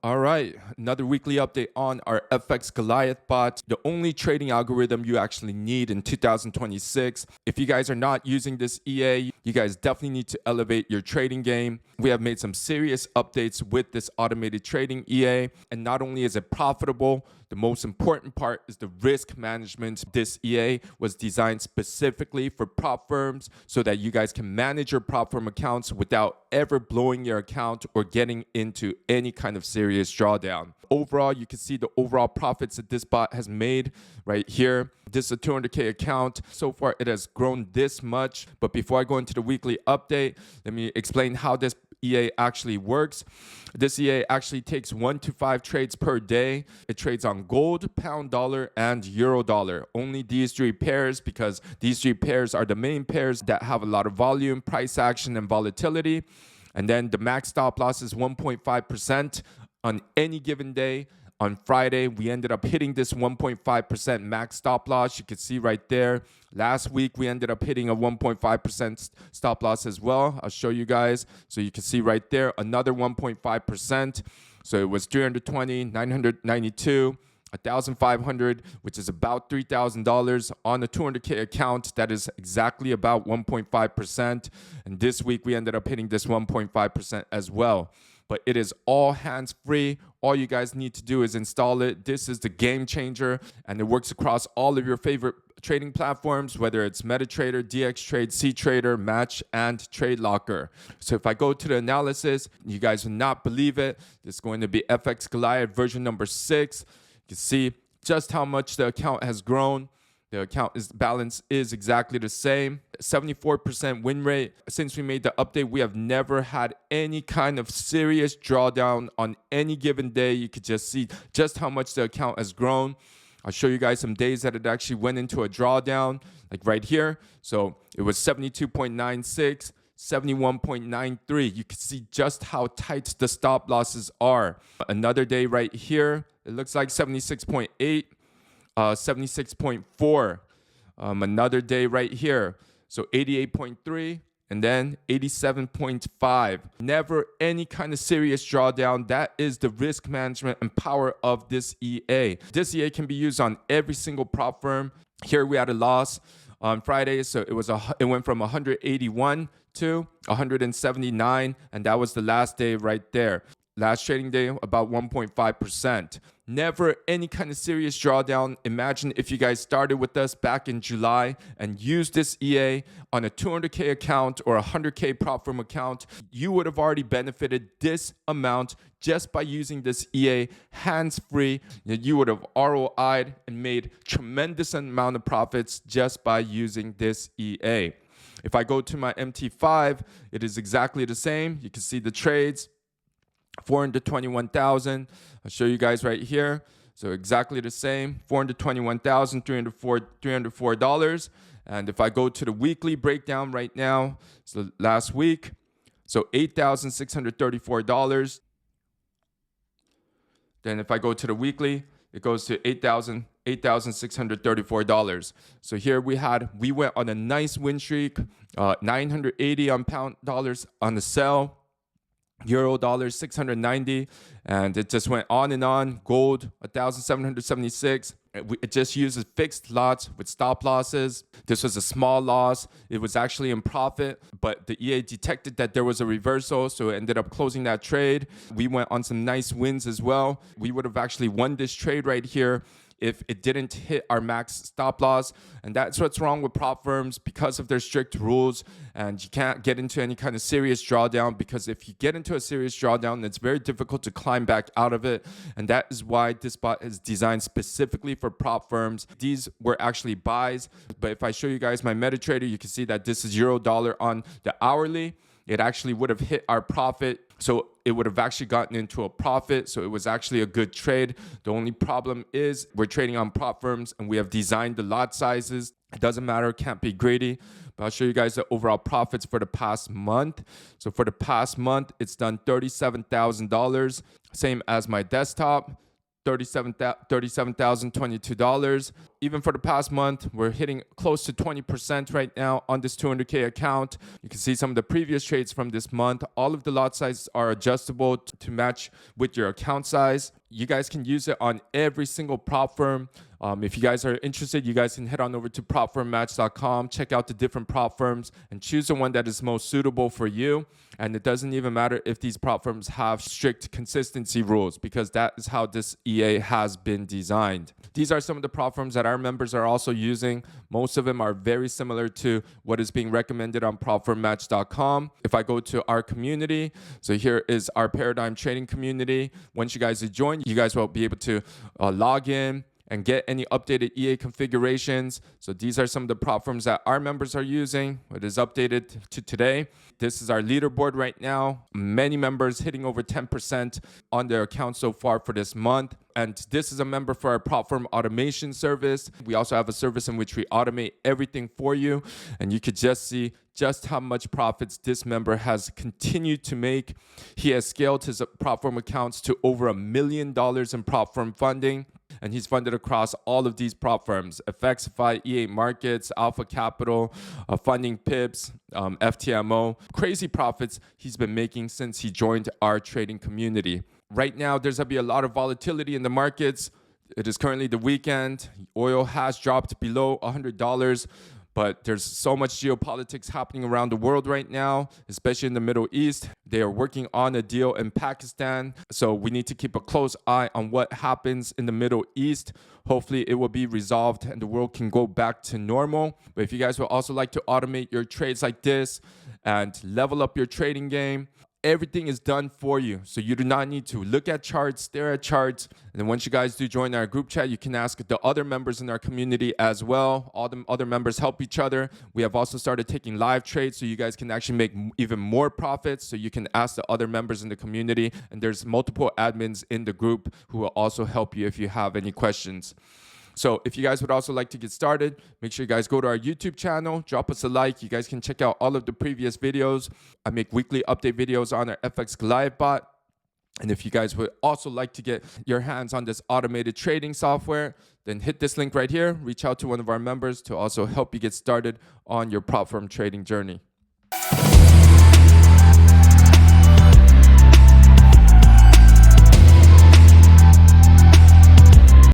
All right, another weekly update on our FX Goliath bot, the only trading algorithm you actually need in 2026. If you guys are not using this EA, you guys definitely need to elevate your trading game. We have made some serious updates with this automated trading EA, and not only is it profitable, the most important part is the risk management. This EA was designed specifically for prop firms so that you guys can manage your prop firm accounts without ever blowing your account or getting into any kind of serious drawdown. Overall, you can see the overall profits that this bot has made right here. This is a 200K account. So far, it has grown this much. But before I go into the weekly update, let me explain how this EA actually works. This EA actually takes 1 to 5 trades per day. It trades on gold, pound dollar, and euro dollar. Only these three pairs, because these three pairs are the main pairs that have a lot of volume, price action, and volatility. And then the max stop loss is 1.5% on any given day. On Friday, we ended up hitting this 1.5% max stop loss. You can see right there. Last week, we ended up hitting a 1.5% stop loss as well. I'll show you guys. So you can see right there, another 1.5%. So it was 320, 992, 1,500, which is about $3,000 on a 200K account. That is exactly about 1.5%. And this week, we ended up hitting this 1.5% as well. But it is all hands-free. All you guys need to do is install it. This is the game changer, and it works across all of your favorite trading platforms, whether it's MetaTrader, DXTrade, CTrader, Match, and TradeLocker. So if I go to the analysis, you guys will not believe it. This is going to be FX Goliath version number 6. You can see just how much the account has grown. The account balance is exactly the same. 74% win rate. Since we made the update, we have never had any kind of serious drawdown on any given day. You could just see just how much the account has grown. I'll show you guys some days that it actually went into a drawdown, like right here. So it was 72.96, 71.93. You can see just how tight the stop losses are. Another day right here, it looks like 76.8. 76.4. Another day right here. So 88.3 and then 87.5. Never any kind of serious drawdown. That is the risk management and power of this EA. This EA can be used on every single prop firm. Here we had a loss on Friday, so it went from 181 to 179, and that was the last day right there. Last trading day, about 1.5%. Never any kind of serious drawdown. Imagine if you guys started with us back in July and used this EA on a 200K account or a 100K prop firm account. You would have already benefited this amount just by using this EA hands-free. You would have ROI'd and made tremendous amount of profits just by using this EA. If I go to my MT5, it is exactly the same. You can see the trades. 421,000. I'll show you guys right here. So exactly the same, $421,304. And if I go to the weekly breakdown right now, so last week, so $8,634. Then if I go to the weekly, it goes to $8,634. So here we went on a nice win streak, 980 on pound dollars on the sell. Euro dollars 690, and it just went on and on. Gold 1,776. It just uses fixed lots with stop losses. This was a small loss. It was actually in profit, but the EA detected that there was a reversal, so it ended up closing that trade. We went on some nice wins as well. We would have actually won this trade right here if it didn't hit our max stop loss. And that's what's wrong with prop firms because of their strict rules. And you can't get into any kind of serious drawdown, because if you get into a serious drawdown, it's very difficult to climb back out of it. And that is why this bot is designed specifically for prop firms. These were actually buys. But if I show you guys my MetaTrader, you can see that this is euro dollar on the hourly. It actually would have hit our profit. So it would have actually gotten into a profit. So it was actually a good trade. The only problem is we're trading on prop firms and we have designed the lot sizes. It doesn't matter, can't be greedy. But I'll show you guys the overall profits for the past month. So for the past month, it's done $37,000, same as my desktop. $37,022. Even for the past month, we're hitting close to 20% right now on this 200K account. You can see some of the previous trades from this month. All of the lot sizes are adjustable to match with your account size. You guys can use it on every single prop firm. If you guys are interested, you guys can head on over to propfirmmatch.com, check out the different prop firms, and choose the one that is most suitable for you. And it doesn't even matter if these prop firms have strict consistency rules, because that is how this EA has been designed. These are some of the prop firms that our members are also using. Most of them are very similar to what is being recommended on propfirmmatch.com. If I go to our community, so here is our Paradigm Trading community. Once you guys join, you guys will be able to log in and get any updated EA configurations. So these are some of the prop firms that our members are using. It is updated to today. This is our leaderboard right now. Many members hitting over 10% on their account so far for this month. And this is a member for our prop firm automation service. We also have a service in which we automate everything for you. And you could just see just how much profits this member has continued to make. He has scaled his prop firm accounts to over $1 million in prop firm funding. And he's funded across all of these prop firms: FXify, EA Markets, Alpha Capital, Funding Pips, FTMO. Crazy profits he's been making since he joined our trading community. Right now, there's going to be a lot of volatility in the markets. It is currently the weekend. Oil has dropped below $100. But there's so much geopolitics happening around the world right now, especially in the Middle East. They are working on a deal in Pakistan. So we need to keep a close eye on what happens in the Middle East. Hopefully it will be resolved and the world can go back to normal. But if you guys would also like to automate your trades like this and level up your trading game, everything is done for you. So you do not need to look at charts, stare at charts. And then once you guys do join our group chat, you can ask the other members in our community as well. All the other members help each other. We have also started taking live trades so you guys can actually make even more profits. So you can ask the other members in the community. And there's multiple admins in the group who will also help you if you have any questions. So if you guys would also like to get started, make sure you guys go to our YouTube channel, drop us a like. You guys can check out all of the previous videos. I make weekly update videos on our FX Goliath bot. And if you guys would also like to get your hands on this automated trading software, then hit this link right here. Reach out to one of our members to also help you get started on your prop firm trading journey.